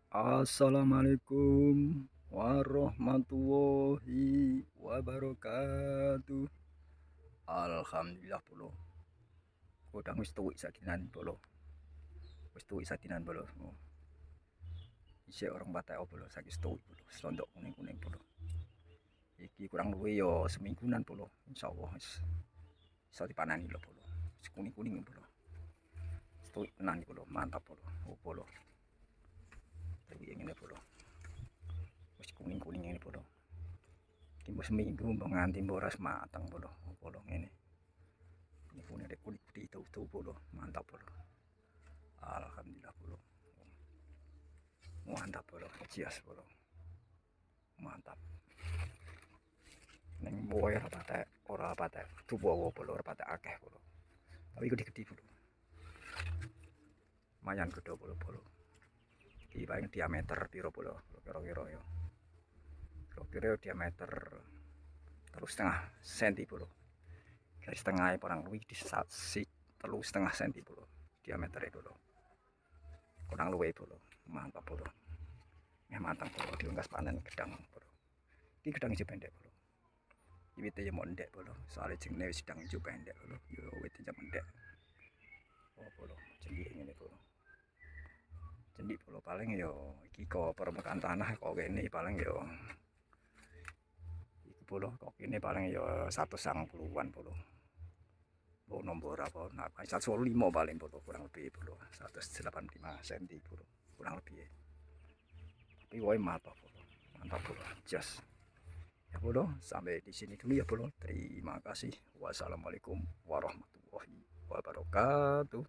Assalamualaikum warahmatullahi wabarakatuh. Alhamdulillah bolo. Kodang wis tuwik sakinan bolo. Wis tuwik sakinan bolo. Oh, isih orang batak bolo saiki tuwik bolo. Selondok kuning-kuning bolo. Iki kurang luwih yo semingguan bolo. Insyaallah wis iso dipanani lho bolo. Wis kuning-kuning bolo. Tuwik tenan bolo, mantap bolo. Oh bolo. Tuwik ngene bolo. Wis kuning-kuning ngene bolo. Timbo seminggu mbok nganti mbok ras mateng bolo. Oh bolo ngene. Ini punya ada kulit putih tahu bolo, mantap bolo. Alhamdulillah bolo, mantap bolo, cias bolo, mantap. Neng boy rapate, ora rapate, tu bawa bolo rapate akeh bolo. Tapi gede-gede bolo, mayan gede bolo bolo. Iki paling diameter piro bolo, kira-kira yo. Kira-kira diameter 3,5 cm bolo. Garis tengah kurang luwih di si 3,5 cm bolo, diameter bolo. Kurang luwih bolo, mantap bolo. Matang bolo diungkas panen gedang bolo. Iki gedang ijo pendek bolo. Wite yo mondek bolo. Soale jenenge wis gedang ijo pendek bolo. Yo wite ijo pendek. Oh bolo, cendik ngene bolo. Cendik bolo paling yo iki kok permukaan tanah kok kene paling yo iki bolo kok kene paling yo 190-an bolo. Oh nomor apa? Nah, 105 paling bolo kurang lebih bolo. 185 cm bolo kurang lebih. Tapi woi mantap bolo. Mantap bolo. Jas. Ya bolo, sampai di sini dulu ya bolo. Terima kasih. Wassalamualaikum warahmatullahi wabarakatuh.